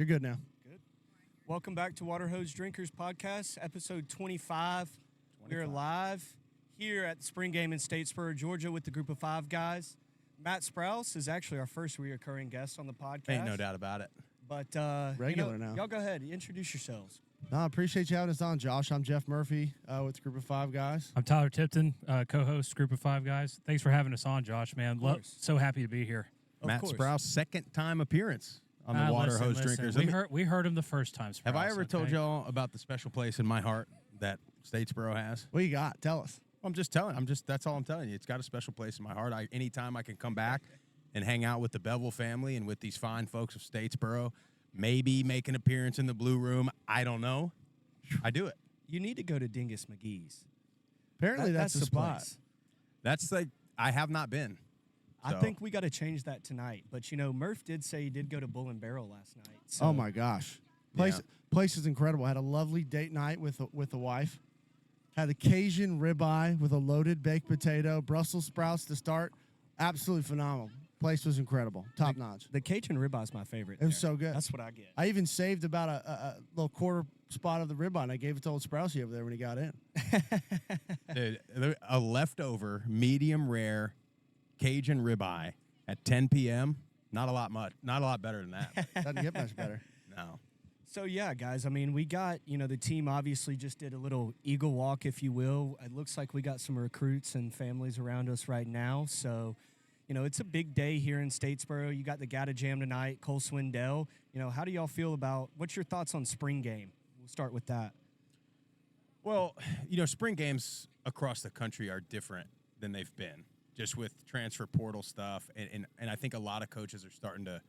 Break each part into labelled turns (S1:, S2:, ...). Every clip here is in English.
S1: good now.
S2: Good. Welcome back to Water Hose Drinkers Podcast, episode 25. We're live here at the Spring Game in Statesboro, Georgia, with the group of five guys. Matt Sprouse is actually our first reoccurring guest on the podcast.
S3: Ain't no doubt about it.
S2: But
S1: Regular now.
S2: Y'all go ahead. Introduce yourselves.
S1: No, I appreciate you having us on, Josh. I'm Jeff Murphy with the group of five guys.
S4: I'm Tyler Tipton, co-host, Group of Five Guys. Thanks for having us on, Josh, man.
S2: course.
S4: So happy to be here.
S3: Matt
S2: course.
S3: Sprouse, second time appearance on the Water Hose Drinkers.
S4: We heard him the first time, Sprouse,
S3: Have I ever told y'all about the special place in my heart that Statesboro has?
S1: What you got? Tell us.
S3: I'm just telling. That's all I'm telling you. It's got a special place in my heart. Anytime I can come back and hang out with the Bevel family and with these fine folks of Statesboro, maybe make an appearance in the Blue Room. I don't know. I do it.
S2: You need to go to Dingus McGee's.
S1: Apparently that's the spot.
S2: place.
S3: That's like I have not been.
S2: I
S3: So,
S2: think we got to change that tonight. But, Murph did say he did go to Bull and Barrel last night. So
S1: Oh my gosh, place is incredible. Had a lovely date night with the wife. Had a Cajun ribeye with a loaded baked potato, Brussels sprouts to start. Absolutely phenomenal. Place was incredible, top notch.
S2: The Cajun ribeye is my favorite.
S1: It was
S2: there.
S1: so good.
S2: That's what I get.
S1: I even saved about a little quarter spot of the ribeye, and I gave it to old Sprousey over there when he got in.
S3: dude, a leftover medium rare Cajun ribeye at 10 p.m. Not a lot better than that.
S1: Doesn't get much better.
S3: No.
S2: So, yeah, guys, we got, the team obviously just did a little eagle walk, if you will. It looks like we got some recruits and families around us right now. So, it's a big day here in Statesboro. You got the Gata Jam tonight, Cole Swindell. How do y'all feel about, what's your thoughts on spring game? We'll start with that.
S3: Well, spring games across the country are different than they've been, just with transfer portal stuff. And I think a lot of coaches are starting to,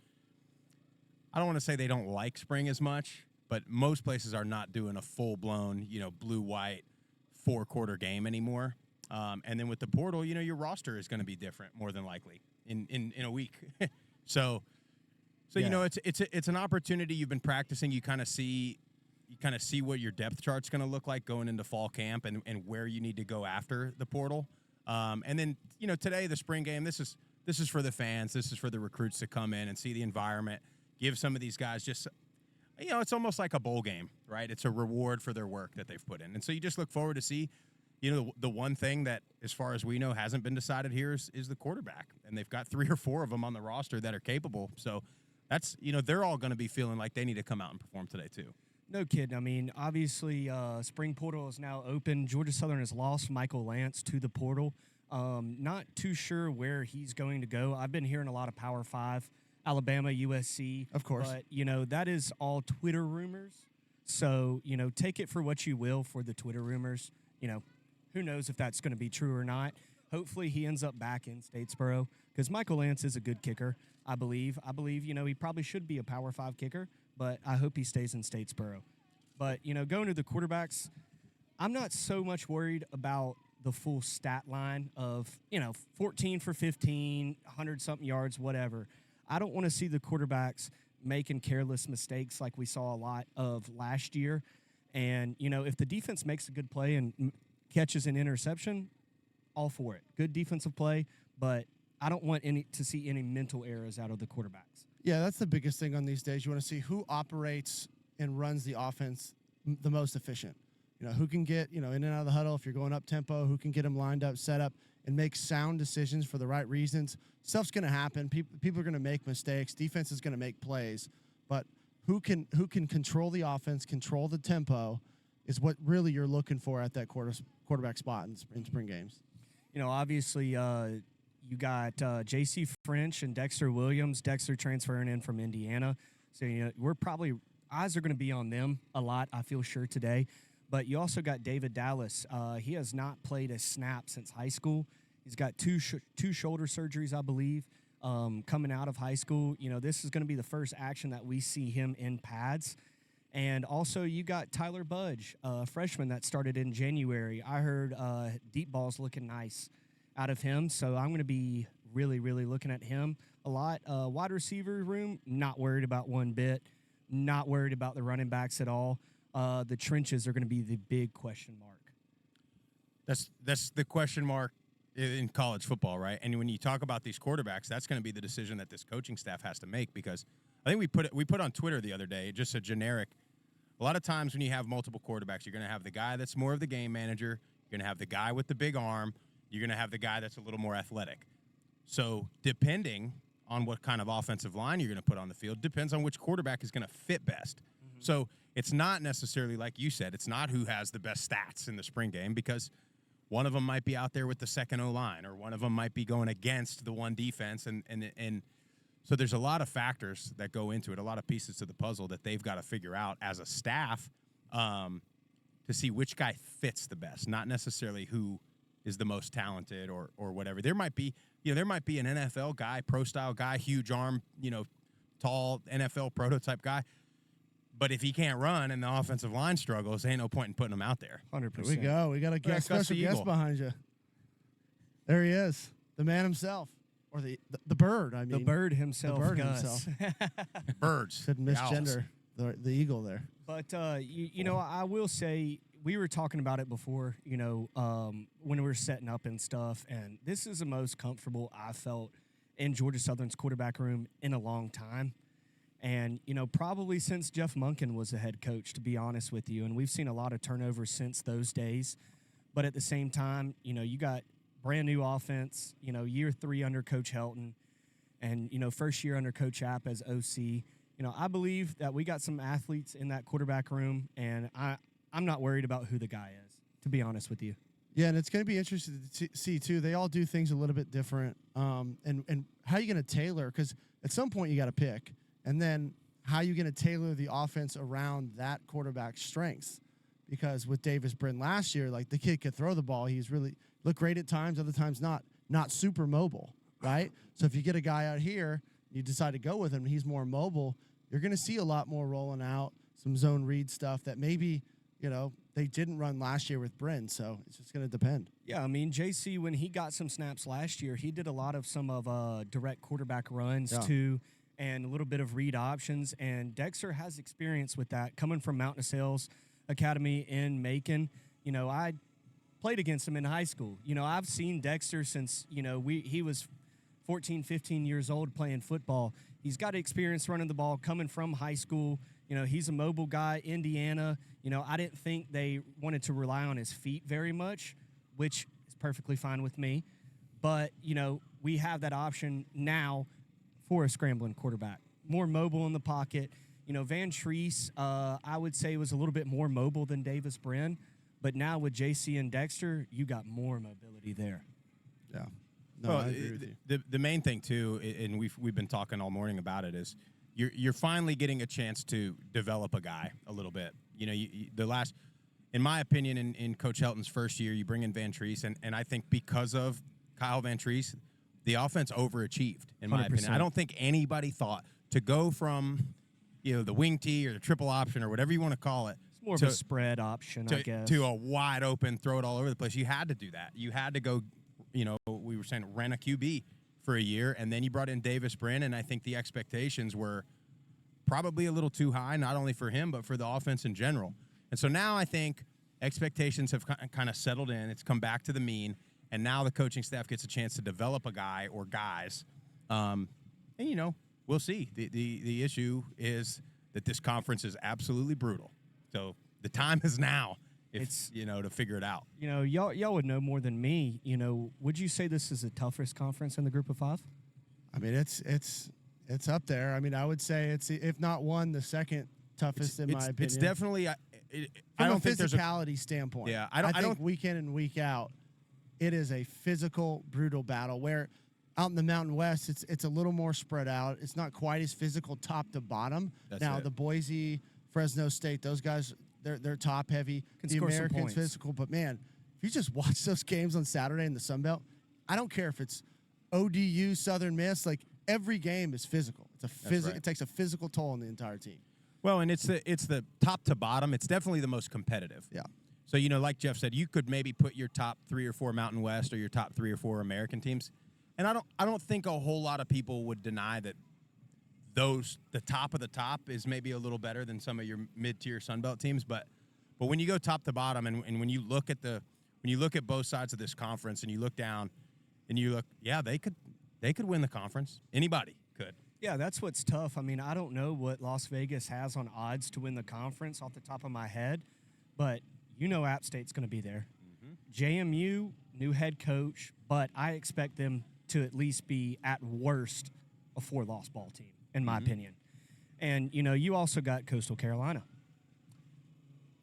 S3: I don't want to say they don't like spring as much, but most places are not doing a full-blown, blue-white four-quarter game anymore. And then with the portal, your roster is going to be different more than likely in a week. So
S2: Yeah.
S3: it's an opportunity. You've been practicing. You kind of see what your depth chart's going to look like going into fall camp and where you need to go after the portal. And then today the spring game. This is for the fans. This is for the recruits to come in and see the environment. Give some of these guys just. It's almost like a bowl game, right? It's a reward for their work that they've put in. And so you just look forward to see. The one thing that, as far as we know, hasn't been decided here is the quarterback. And they've got 3 or 4 of them on the roster that are capable. So that's, they're all going to be feeling like they need to come out and perform today, too.
S2: No kidding. Obviously, spring portal is now open. Georgia Southern has lost Michael Lance to the portal. Not too sure where he's going to go. I've been hearing a lot of Power 5, Alabama, USC.
S1: Of course.
S2: But, that is all Twitter rumors. So, take it for what you will for the Twitter rumors. Who knows if that's going to be true or not. Hopefully he ends up back in Statesboro because Michael Lance is a good kicker, I believe. I believe, he probably should be a Power 5 kicker, but I hope he stays in Statesboro. But, going to the quarterbacks, I'm not so much worried about the full stat line of, 14 for 15, 100-something yards, whatever. I don't want to see the quarterbacks making careless mistakes like we saw a lot of last year. And, if the defense makes a good play and catches an interception, all for it. Good defensive play, but I don't want to see any mental errors out of the quarterbacks.
S1: Yeah, that's the biggest thing on these days. You want to see who operates and runs the offense the most efficient. Who can get, in and out of the huddle if you're going up tempo, who can get them lined up, set up, and make sound decisions for the right reasons. Stuff's going to happen. People are going to make mistakes. Defense is going to make plays. But who can control the offense, control the tempo, is what really you're looking for at that quarterback spot in spring games.
S2: Obviously, you got J.C. French and Dexter Williams. Dexter transferring in from Indiana. So, we're probably eyes are going to be on them a lot, I feel sure, today. But you also got David Dallas. He has not played a snap since high school. He's got two shoulder surgeries, I believe, coming out of high school. This is going to be the first action that we see him in pads. And also you got Tyler Budge, a freshman that started in January. I heard deep balls looking nice out of him, so I'm going to be really, really looking at him a lot. Wide receiver room, not worried about one bit. Not worried about the running backs at all. The trenches are going to be the big question mark.
S3: That's the question mark in college football, right? And when you talk about these quarterbacks, that's going to be the decision that this coaching staff has to make because I think we put on Twitter the other day just a generic. A lot of times when you have multiple quarterbacks, you're going to have the guy that's more of the game manager. You're going to have the guy with the big arm. You're going to have the guy that's a little more athletic. So depending on what kind of offensive line you're going to put on the field depends on which quarterback is going to fit best. Mm-hmm. So it's not necessarily, like you said, it's not who has the best stats in the spring game, because one of them might be out there with the second O-line, or one of them might be going against the one defense. And so there's a lot of factors that go into it, a lot of pieces to the puzzle that they've got to figure out as a staff to see which guy fits the best, not necessarily who is the most talented or whatever. There might be an NFL guy, pro-style guy, huge arm, tall NFL prototype guy. But if he can't run and the offensive line struggles, there ain't no point in putting him out there.
S2: 100%.
S1: Here we go. We got a guest,
S3: Gus
S1: special
S3: the
S1: guest
S3: Eagle.
S1: behind you. There he is, the man himself, or the bird. I mean,
S2: The bird himself,
S1: bird
S2: Gus.
S1: himself.
S3: Birds.
S1: Said
S3: the owls.
S1: misgender the eagle there.
S2: But I will say, we were talking about it before, when we were setting up and stuff, and this is the most comfortable I felt in Georgia Southern's quarterback room in a long time. And, probably since Jeff Monken was the head coach, to be honest with you. And we've seen a lot of turnover since those days. But at the same time, you got brand new offense, year 3 under Coach Helton, and, first year under Coach App as OC. I believe that we got some athletes in that quarterback room, and I'm not worried about who the guy is, to be honest with you.
S1: Yeah, and it's going to be interesting to see, too. They all do things a little bit different. And how are you going to tailor? Because at some point you got to pick. And then how are you going to tailor the offense around that quarterback's strengths? Because with Davis Brin last year, like, the kid could throw the ball. He's really looked great at times, other times not super mobile, right? So if you get a guy out here, you decide to go with him, and he's more mobile, you're going to see a lot more rolling out, some zone read stuff that maybe, they didn't run last year with Brin. So it's just going to depend.
S2: Yeah, I mean, JC, when he got some snaps last year, he did a lot of some of direct quarterback runs too, and a little bit of read options. And Dexter has experience with that, coming from Mountain Sales Academy in Macon. I played against him in high school. I've seen Dexter since, he was 14, 15 years old playing football. He's got experience running the ball coming from high school. He's a mobile guy, Indiana. I didn't think they wanted to rely on his feet very much, which is perfectly fine with me. But, we have that option now for a scrambling quarterback. More mobile in the pocket. Van Treese, I would say, was a little bit more mobile than Davis Brin. But now with JC and Dexter, you got more mobility there.
S1: Yeah. No,
S3: Well,
S1: I agree with you.
S3: the main thing too, and we've been talking all morning about it, is you're finally getting a chance to develop a guy a little bit. In my opinion, in Coach Helton's first year, you bring in Van Treese, and I think because of Kyle Van Treese, the offense overachieved. In my opinion,
S2: 100%.
S3: I don't think anybody thought to go from the wing tee or the triple option or whatever you want to call it.
S2: It's more of a spread option, I guess.
S3: To a wide open, throw it all over the place. You had to do that. You had to go, we were saying rent a QB for a year, and then you brought in Davis Brin, and I think the expectations were probably a little too high, not only for him, but for the offense in general. And so now I think expectations have kind of settled in. It's come back to the mean, and now the coaching staff gets a chance to develop a guy or guys. And, we'll see. The issue is that this conference is absolutely brutal. So the time is now to figure it out.
S2: Y'all would know more than me. Would you say this is the toughest conference in the Group of 5?
S1: I mean, it's up there. I mean, I would say it's, if not one, the second toughest in my opinion.
S3: It's definitely. I
S1: From
S3: don't
S1: a
S3: think there's a.
S1: physicality standpoint.
S3: Yeah,
S1: I think
S3: don't-
S1: week in and week out, it is a physical, brutal battle. Where out in the Mountain West, it's a little more spread out. It's not quite as physical top to bottom.
S3: That's
S1: now
S3: it.
S1: the Boise, Fresno State, those guys, they're top heavy.
S2: Can
S1: the
S2: score some
S1: Americans
S2: points.
S1: physical, but man, if you just watch those games on Saturday in the Sun Belt, I don't care if it's ODU, Southern Miss, like every game is physical. It's a
S3: right.
S1: It takes a physical toll on the entire team.
S3: Well, and it's the top to bottom. It's definitely the most competitive.
S1: Yeah.
S3: So like Jeff said, you could maybe put your top 3 or 4 Mountain West or your top 3 or 4 American teams, and I don't think a whole lot of people would deny that the top of the top is maybe a little better than some of your mid-tier Sun Belt teams, but when you go top to bottom and when you look at both sides of this conference and you look down and you look, yeah, they could win the conference. Anybody could.
S2: Yeah, that's what's tough. I mean, I don't know what Las Vegas has on odds to win the conference off the top of my head, but you know App State's going to be there. JMU, new head coach, but I expect them to at least be, at worst, a 4-loss ball team, in my opinion. And, you know, you also got Coastal Carolina.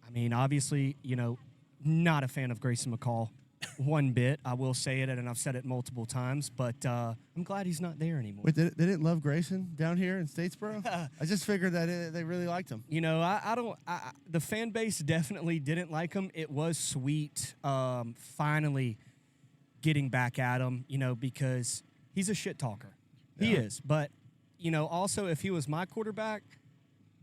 S2: I mean, obviously, you know, not a fan of Grayson McCall one bit. I will say it, and I've said it multiple times, but I'm glad he's not there anymore.
S1: Wait, they didn't love Grayson down here in Statesboro? I just figured that they really liked him.
S2: You know, the fan base definitely didn't like him. It was sweet finally getting back at him, you know, because he's a shit talker. He is. But, you know, also if he was my quarterback,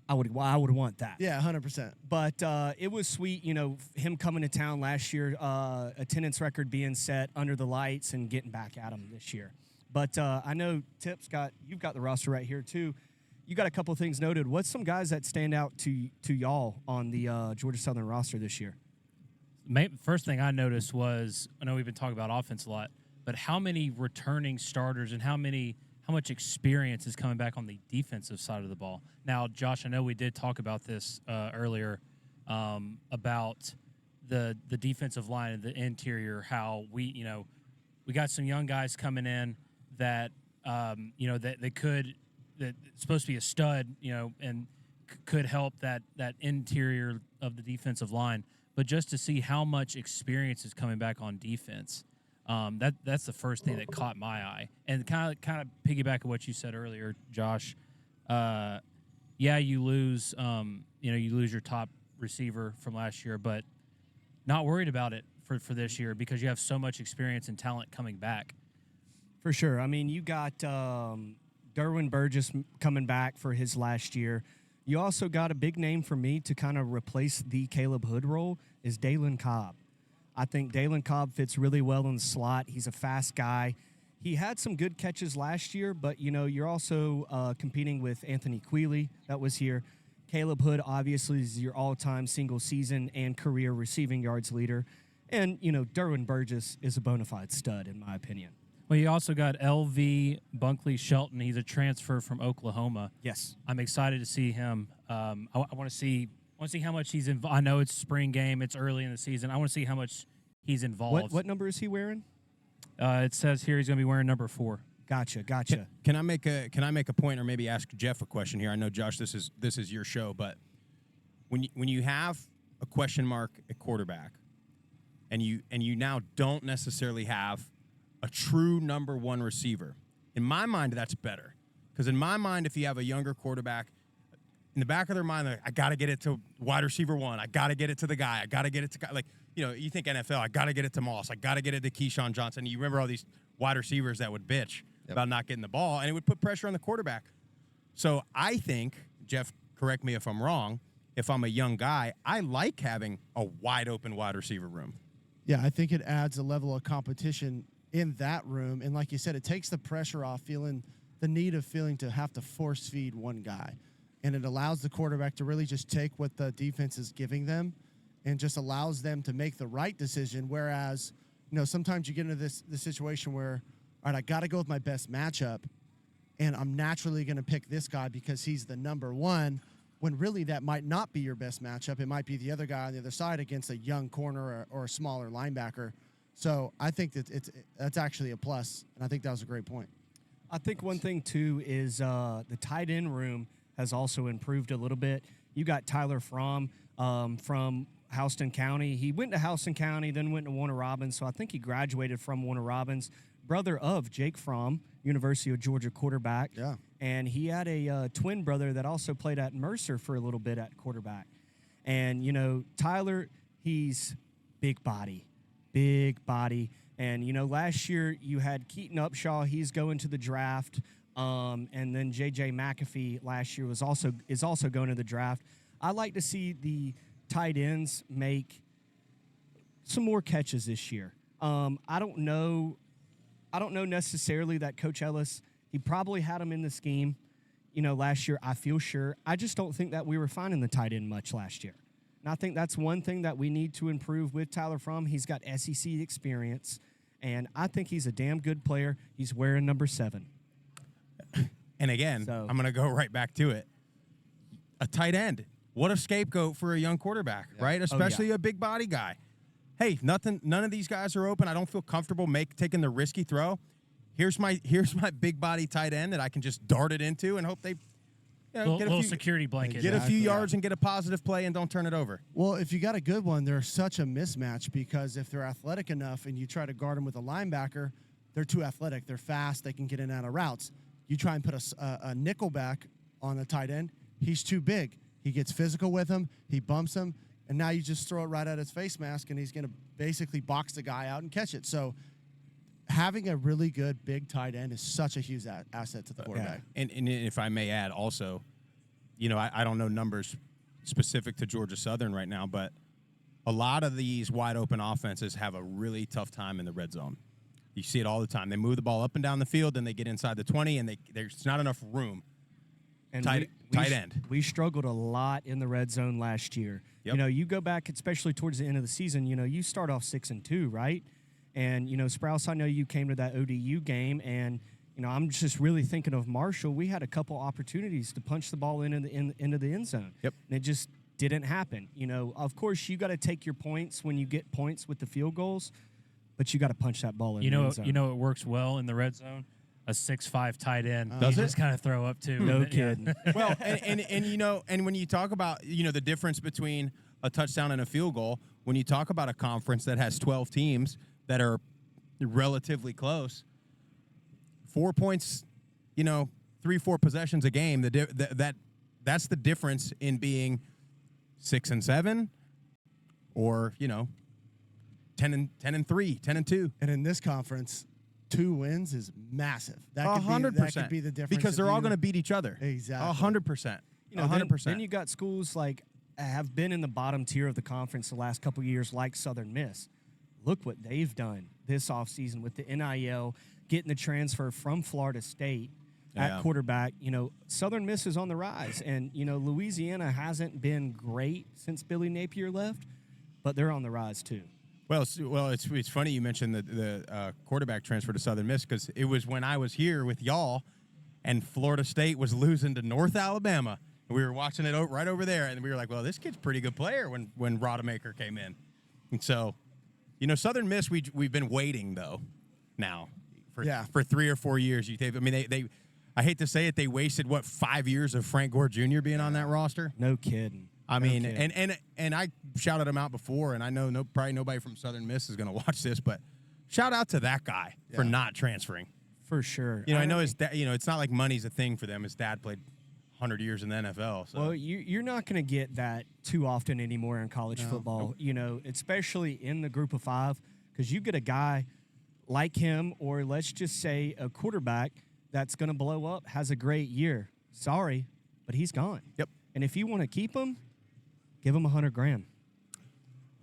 S2: I would want that.
S1: Yeah, 100%.
S2: But it was sweet, you know, him coming to town last year, attendance record being set under the lights and getting back at him this year. But I know you've got the roster right here too. You got a couple things noted. What's some guys that stand out to y'all on the Georgia Southern roster this year?
S4: First thing I noticed was, I know we've been talking about offense a lot, but how many returning starters and how much experience is coming back on the defensive side of the ball. Now, Josh, I know we did talk about this earlier about the defensive line and the interior, how we got some young guys coming in that, that's supposed to be a stud, you know, and could help that interior of the defensive line. But just to see how much experience is coming back on defense, that's the first thing that caught my eye. And kind of piggyback on what you said earlier, Josh. You lose your top receiver from last year, but not worried about it for this year because you have so much experience and talent coming back.
S2: For sure. I mean, you got Derwin Burgess coming back for his last year. You also got a big name for me to kind of replace the Caleb Hood role is Dalen Cobb. I think Dalen Cobb fits really well in the slot. He's a fast guy. He had some good catches last year, but, you know, you're also competing with Anthony Queeley that was here. Caleb Hood, obviously, is your all-time single-season and career receiving yards leader. And, you know, Derwin Burgess is a bona fide stud, in my opinion.
S4: Well, you also got L.V. Bunkley Shelton. He's a transfer from Oklahoma.
S2: Yes.
S4: I'm excited to see him. I want to see how much he's involved. I know it's spring game. It's early in the season. I want to see how much he's involved.
S2: What number is he wearing?
S4: It says here he's going to be wearing number 4.
S2: Gotcha.
S3: Can I make a point or maybe ask Jeff a question here? I know, Josh, this is your show, but when you have a question mark at quarterback and you now don't necessarily have a true number 1 receiver, in my mind, that's better. Because in my mind, if you have a younger quarterback, in the back of their mind, I got to get it to wide receiver 1. I got to get it to the guy. I got to get it to guy. Like, you know, you think NFL, I got to get it to Moss. I got to get it to Keyshawn Johnson. You remember all these wide receivers that would bitch about not getting the ball, and it would put pressure on the quarterback. So I think, Jeff, correct me if I'm wrong, if I'm a young guy, I like having a wide open wide receiver room.
S1: Yeah, I think it adds a level of competition in that room. And like you said, it takes the pressure off the need of feeling to have to force feed one guy. And it allows the quarterback to really just take what the defense is giving them and just allows them to make the right decision. Whereas, you know, sometimes you get into this situation where, all right, I got to go with my best matchup, and I'm naturally going to pick this guy because he's the number 1, when really that might not be your best matchup. It might be the other guy on the other side against a young corner or a smaller linebacker. So I think that that's actually a plus, and I think that was a great point.
S2: I think one thing, too, is the tight end room has also improved a little bit. You got Tyler Fromm from Houston County. He went to Houston County, then went to Warner Robins, so I think he graduated from Warner Robins. Brother of Jake Fromm, University of Georgia quarterback.
S1: Yeah.
S2: And he had a twin brother that also played at Mercer for a little bit at quarterback. And, you know, Tyler, he's big body. And, you know, last year you had Keaton Upshaw. He's going to the draft. And then J.J. McAfee last year is also going to the draft. I like to see the tight ends make some more catches this year. I don't know necessarily that Coach Ellis, he probably had him in the scheme, you know, last year, I feel sure. I just don't think that we were finding the tight end much last year. And I think that's one thing that we need to improve with Tyler Fromm. He's got SEC experience, and I think he's a damn good player. He's wearing number 7.
S3: And again,
S2: So-
S3: I'm going to go right back to it. A tight end. What a scapegoat for a young quarterback, right? Especially a big body guy. Hey, none of these guys are open. I don't feel comfortable taking the risky throw. Here's my big body tight end that I can just dart it into and hope they get a
S4: little
S3: few
S4: security blanket.
S3: get a few
S1: Exactly.
S3: yards and get a positive play and don't turn it over.
S1: Well, if you got a good one, they're such a mismatch because if they're athletic enough and you try to guard them with a linebacker, they're too athletic. They're fast. They can get in and out of routes. You try and put a nickel back on a tight end, he's too big. He gets physical with him. He bumps him. And now you just throw it right at his face mask, and he's going to basically box the guy out and catch it. So having a really good big tight end is such a huge asset to the quarterback.
S3: And if I may add also, I don't know numbers specific to Georgia Southern right now, but a lot of these wide open offenses have a really tough time in the red zone. You see it all the time. They move the ball up and down the field, then they get inside the 20, and there's not enough room.
S2: And
S3: Tight end.
S2: We struggled a lot in the red zone last year.
S3: Yep.
S2: You go back, especially towards the end of the season. You start off 6-2, right? And Sprouse, I know you came to that ODU game, and I'm just really thinking of Marshall. We had a couple opportunities to punch the ball into the end zone.
S3: Yep.
S2: And it just didn't happen. Of course, you got to take your points when you get points with the field goals, but you got to punch that ball in the end zone.
S4: It works well in the red zone. A 6'5" tight end.
S3: Does
S4: you
S3: it?
S4: just kind of throw up too.
S2: No
S4: Yeah.
S2: kidding.
S3: Well, and when you talk about, the difference between a touchdown and a field goal, when you talk about a conference that has 12 teams that are relatively close, 4 points, 3-4 possessions a game, that's the difference in being 6-7 or, 10-3, 10-2.
S1: And in this conference, 2 wins is massive. That could
S3: 100%.
S1: That could be the difference.
S3: Because they're
S1: if
S3: all
S1: you-
S3: going to beat each other.
S1: Exactly.
S3: 100%.
S2: Then-
S3: 100%.
S2: Then you got schools like have been in the bottom tier of the conference the last couple years, like Southern Miss. Look what they've done this offseason with the NIL, getting the transfer from Florida State
S3: Yeah.
S2: at quarterback. Southern Miss is on the rise, and Louisiana hasn't been great since Billy Napier left, but they're on the rise too.
S3: Well, it's funny you mentioned the quarterback transfer to Southern Miss because it was when I was here with y'all, and Florida State was losing to North Alabama, and we were watching it right over there, and we were like, "Well, this kid's a pretty good player." When Rodemaker came in, and so, Southern Miss we've been waiting though, now for 3 or 4 years. They I hate to say it, they wasted 5 years of Frank Gore Jr. being on that roster.
S2: No kidding.
S3: I
S2: No
S3: mean,
S2: kidding.
S3: and I shouted him out before, and I know probably nobody from Southern Miss is going to watch this, but shout out to that guy for not transferring.
S2: For sure.
S3: I know his dad. It's not like money's a thing for them. His dad played 100 years in the NFL. So.
S2: Well, you're not going to get that too often anymore in college football, especially in the group of 5, because you get a guy like him, or let's just say a quarterback that's going to blow up, has a great year. Sorry, but he's gone.
S3: Yep.
S2: And if you want to keep him, give him $100,000.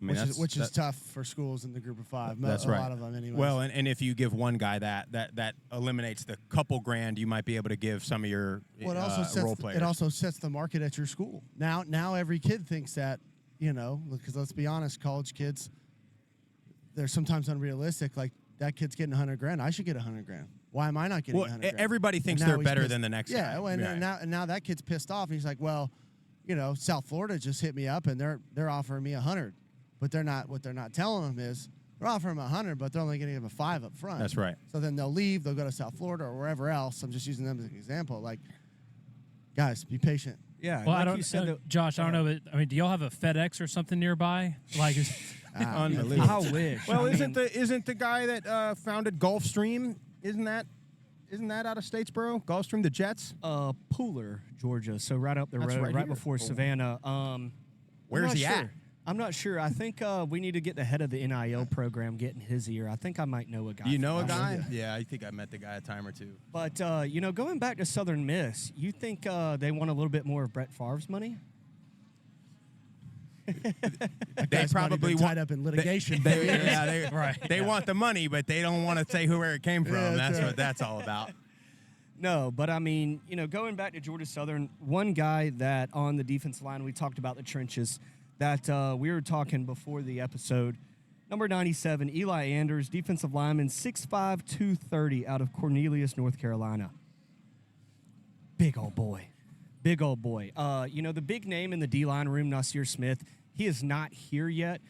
S3: I mean,
S1: which is tough for schools in the group of 5.
S3: That's
S1: a
S3: right.
S1: lot of them, anyway.
S3: Well, and if you give one guy that eliminates the couple grand you might be able to give some of your
S1: Well, it also
S3: role
S1: sets
S3: players.
S1: it also sets the market at your school. Now every kid thinks that, because let's be honest, college kids, they're sometimes unrealistic. Like, that kid's getting $100,000, I should get $100,000. Why am I not getting $100,000?
S3: Everybody thinks
S1: And now
S3: they're
S1: he's
S3: better
S1: pissed.
S3: than the next guy.
S1: Yeah, well, and now that kid's pissed off. He's like, well, South Florida just hit me up and they're offering me $100, but what they're not telling them is they're offering them $100, but they're only going to give them $5 up front.
S3: That's right.
S1: So then they'll leave. They'll go to South Florida or wherever else. I'm just using them as an example. Like, guys, be patient.
S2: Yeah.
S4: Well,
S2: like
S4: I don't,
S2: you said,
S4: Josh. I don't know, but do y'all have a FedEx or something nearby? Like,
S3: Unbelievable.
S2: I wish.
S3: Well,
S2: I mean,
S3: isn't the guy that founded Gulfstream? Isn't that out of Statesboro? Gulfstream, the Jets.
S2: Pooler, Georgia, so right up the
S3: That's
S2: road,
S3: right
S2: right
S3: here.
S2: before Savannah.
S3: Where's he at?
S2: I'm not sure. I think we need to get the head of the NIL program getting his ear. I think I might know a guy.
S3: Do you know a
S2: from
S3: guy?
S2: Georgia.
S3: Yeah, I think I met the guy a time or two.
S2: But going back to Southern Miss, you think they want a little bit more of Brett Favre's money?
S3: They probably
S1: tied
S3: want
S1: up in litigation.
S3: They want the money, but they don't want to say where it came from.
S1: Yeah, that's
S3: that's
S1: right.
S3: what that's all about.
S2: No, but I mean, going back to Georgia Southern, one guy that on the defensive line, we talked about the trenches, that we were talking before the episode. Number 97, Eli Anders, defensive lineman, 6'5", 230, out of Cornelius, North Carolina. Big old boy. Big old boy. The big name in the D-line room, Nasir Smith, he is not here yet.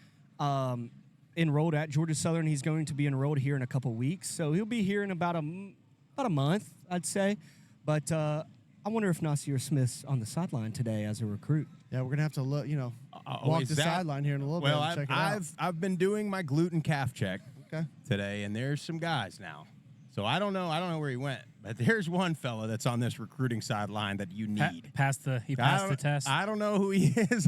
S2: Enrolled at Georgia Southern. He's going to be enrolled here in a couple weeks. So he'll be here in about a month, I'd say. But I wonder if Nasir Smith's on the sideline today as a recruit.
S1: Yeah, we're gonna have to look. Walk the sideline here in a little bit. And check it out.
S3: I've been doing my gluten calf check
S1: Okay.
S3: today, and there's some guys now. So I don't know where he went, but there's one fella that's on this recruiting sideline that you need.
S4: He passed the test.
S3: I don't know who he is,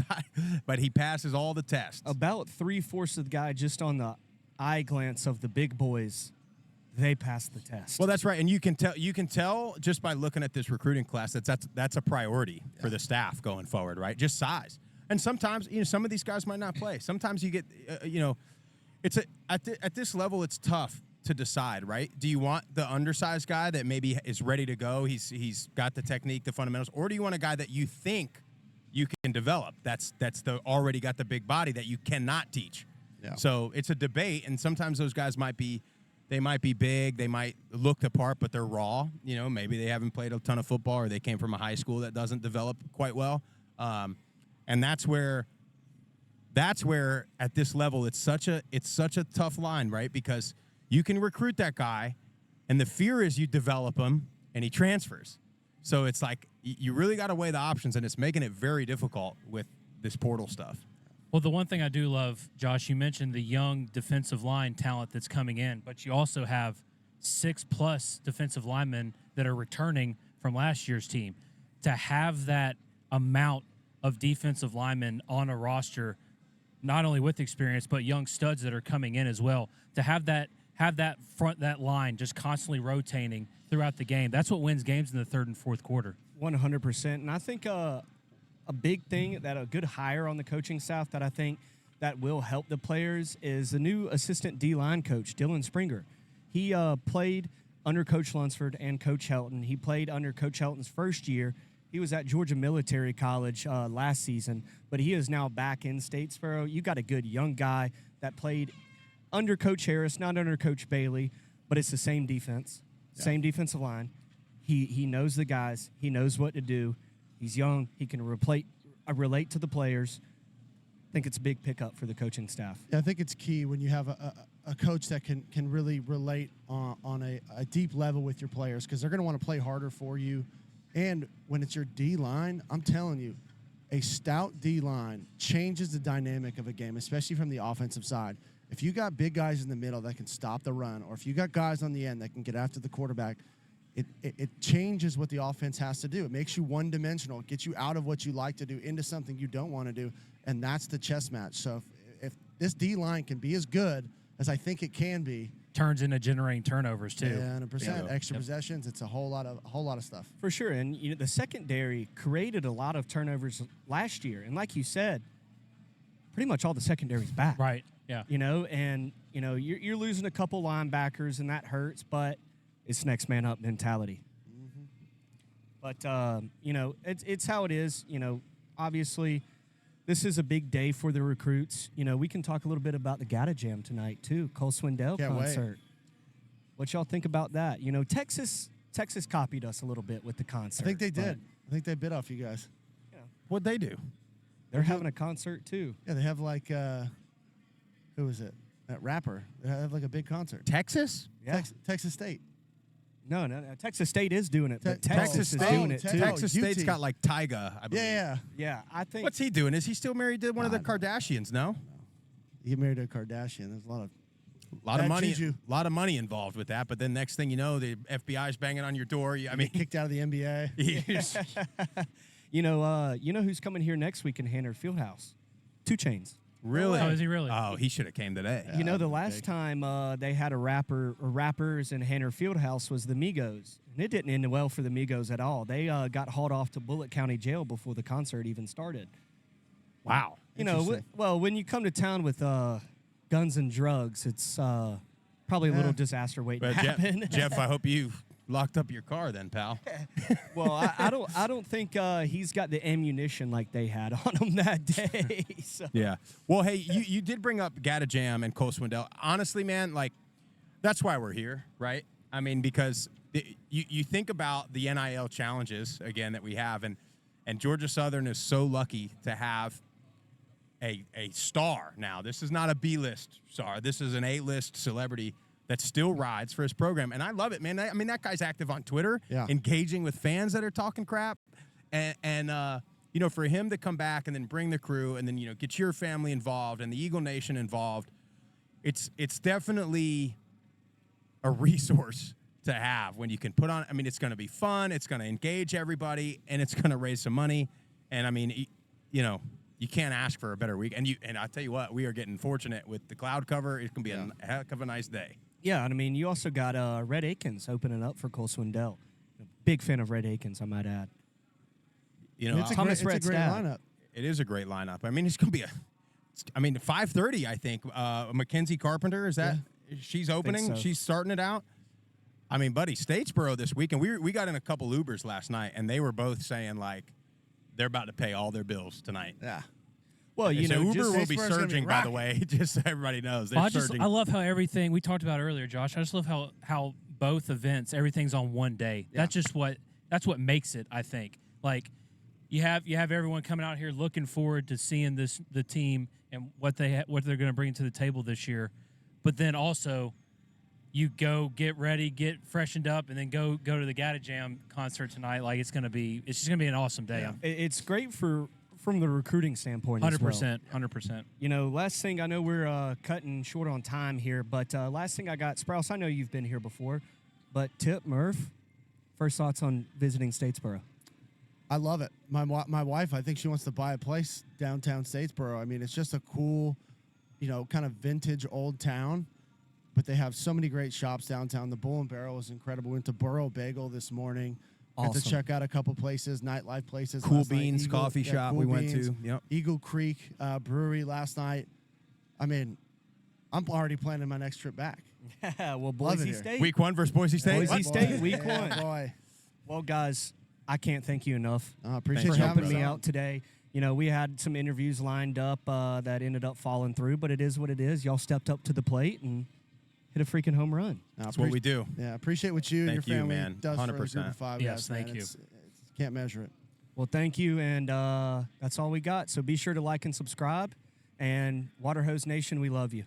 S3: but he passes all the tests.
S2: About 3/4 of the guy, just on the eye glance of the big boys, they passed the test.
S3: Well, that's right, and you can tell just by looking at this recruiting class that's a priority for the staff going forward, right? Just size. And sometimes some of these guys might not play. Sometimes you get it's at this level it's tough to decide, right? Do you want the undersized guy that maybe is ready to go? He's got the technique, the fundamentals, or do you want a guy that you think you can develop? That's already got the big body that you cannot teach.
S1: Yeah.
S3: So it's a debate, and sometimes those guys might be big, they might look the part, but they're raw. Maybe they haven't played a ton of football, or they came from a high school that doesn't develop quite well. And that's where at this level it's such a tough line, right? Because you can recruit that guy, and the fear is you develop him and he transfers. So it's like you really got to weigh the options, and it's making it very difficult with this portal stuff.
S4: Well, the one thing I do love, Josh, you mentioned the young defensive line talent that's coming in, but you also have 6+ defensive linemen that are returning from last year's team. To have that amount of defensive linemen on a roster, not only with experience, but young studs that are coming in as well, to have that line just constantly rotating throughout the game, that's what wins games in the third and fourth quarter.
S2: 100%. And I think a big thing, that a good hire on the coaching staff that I think that will help the players is the new assistant D-line coach, Dylan Springer. He played under Coach Lunsford and Coach Helton. He played under Coach Helton's first year. He was at Georgia Military College last season, but he is now back in Statesboro. You got a good young guy that played under Coach Harris, not under Coach Bailey, but it's the same defense, same defensive line. He knows the guys. He knows what to do. He's young. He can relate to the players. I think it's a big pickup for the coaching staff.
S1: Yeah, I think it's key when you have a coach that can really relate on a deep level with your players, because they're going to want to play harder for you. And when it's your D-line, I'm telling you, a stout D-line changes the dynamic of a game, especially from the offensive side. If you got big guys in the middle that can stop the run, or if you got guys on the end that can get after the quarterback, it changes what the offense has to do. It makes you one-dimensional. It gets you out of what you like to do into something you don't want to do, and that's the chess match. So if this D-line can be as good as I think it can be,
S4: Turns into generating turnovers too.
S1: Yeah, 100%. Extra possessions. It's a whole lot of stuff.
S2: For sure. And the secondary created a lot of turnovers last year. And like you said, pretty much all the secondary's back.
S4: Right. Yeah.
S2: You're losing a couple linebackers, and that hurts, but it's next man up mentality. But it's how it is. Obviously, this is a big day for the recruits. We can talk a little bit about the Gata Jam tonight too. Cole Swindell
S1: Can't
S2: concert. What y'all think about that? Texas copied us a little bit with the concert.
S1: I think they did. I think they bit off you guys.
S3: What'd they do?
S2: They're having a concert too.
S1: Yeah, they have like who is it? That rapper. They have like a big concert.
S3: Texas?
S2: Yeah.
S1: Texas State.
S2: No. Texas State is doing it, but
S1: Te-
S2: Texas is
S1: oh,
S2: doing it
S1: Te-
S2: too.
S3: Texas
S1: UT.
S3: State's got like Tyga, I believe.
S1: Yeah.
S2: Yeah, I think.
S3: What's he doing? Is he still married to one of the
S1: Nah.
S3: Kardashians? No.
S1: You get married to a Kardashian. There's a lot of
S3: A lot of
S1: Bad
S3: money.
S1: juju.
S3: A lot of money involved with that. But then next thing you know, the FBI's banging on your door. I mean,
S1: kicked out of the NBA.
S2: You know who's coming here next week in Hannard Fieldhouse? 2 Chainz.
S3: really?
S4: Oh, is he really?
S3: Oh, he should have came today.
S2: The last time they had rappers in Hannard Fieldhouse was the Migos, and it didn't end well for the Migos at all. They got hauled off to Bullitt County Jail before the concert even started.
S3: Wow.
S1: Interesting.
S2: When you come to town with guns and drugs, it's probably a little disaster waiting
S3: But
S2: to happen.
S3: Jeff, I hope you locked up your car then, pal.
S2: Well, I don't think he's got the ammunition like they had on him that day. So.
S3: Yeah. Well, hey, you did bring up Gata Jam and Cole Swindell. Honestly, man, like, that's why we're here, right? I mean, because you think about the NIL challenges again that we have, and Georgia Southern is so lucky to have a star now. This is not a B-list star. This is an A-list celebrity that still rides for his program, and I love it, man. I mean, that guy's active on Twitter, engaging with fans that are talking crap, and you know, for him to come back and then bring the crew and then, you know, get your family involved and the Eagle Nation involved, it's definitely a resource to have when you can put on. I mean, it's going to be fun, it's going to engage everybody, and it's going to raise some money. And I mean, you know, you can't ask for a better week. And I'll tell you what, we are getting fortunate with the cloud cover. It's going to be a heck of a nice day.
S2: Yeah, and I mean, you also got Red Akins opening up for Cole Swindell. Big fan of Red Akins, I might add.
S3: You know,
S1: It's a
S2: Thomas
S1: great
S2: Rhett's
S1: lineup.
S2: dad.
S3: it is a great lineup. I mean, it's going to be 5:30, I think. Mackenzie Carpenter, is that? She's opening.
S2: so.
S3: She's starting it out. I mean, buddy, Statesboro this week, and we got in a couple Ubers last night, and they were both saying, like, they're about to pay all their bills tonight.
S1: Yeah.
S2: Well, you
S3: And so
S2: know,
S3: Uber will be
S1: Statesboro's gonna be
S3: surging, by the
S1: rocking.
S3: way, just so everybody knows. They're
S4: I
S3: surging.
S4: love how everything we talked about earlier, Josh. I just love how both events, everything's on one day. That's what makes it, I think. Like you have everyone coming out here looking forward to seeing the team and what they're going to bring to the table this year. But then also you go get ready, get freshened up, and then go to the Gata Jam concert tonight. Like it's just gonna be an awesome day.
S2: it's great from the recruiting standpoint.
S4: 100%, 100%.
S2: You know, last thing, I know we're cutting short on time here, but last thing I got, Sprouse, I know you've been here before, but Tip Murph, first thoughts on visiting Statesboro?
S1: I love it. My wife, I think she wants to buy a place downtown Statesboro. I mean, it's just a cool, you know, kind of vintage old town, but they have so many great shops downtown. The Bull and Barrel is incredible. Went to Burro Bagel this morning. Got to
S2: Awesome.
S1: check out a couple places, nightlife places.
S3: Cool
S1: last night.
S3: Beans coffee shop
S1: Cool
S3: we went
S1: Beans,
S3: to. Yep.
S1: Eagle Creek Brewery last night. I mean, I'm already planning my next trip back.
S2: well,
S1: Love it
S2: Boise
S1: here.
S2: State.
S3: Week 1 versus Boise State.
S2: Boise
S3: What?
S2: State,
S1: Boy.
S2: week
S1: Yeah,
S2: one.
S1: Boy,
S2: Well, guys, I can't thank you enough
S1: I appreciate
S2: for
S1: you
S2: helping
S1: having
S2: me
S1: us
S2: out today. You know, we had some interviews lined up that ended up falling through, but it is what it is. Y'all stepped up to the plate and hit a freaking home run.
S3: That's what we do.
S1: Yeah, appreciate what you and
S3: Thank
S1: your
S3: you,
S1: family
S3: man.
S1: does for the
S3: 100%.
S1: Group of Five
S4: Yes,
S1: guys, man.
S4: thank you.
S1: Can't measure it.
S2: Well, thank you, and that's all we got. So be sure to like and subscribe. And Waterhose Nation, we love you.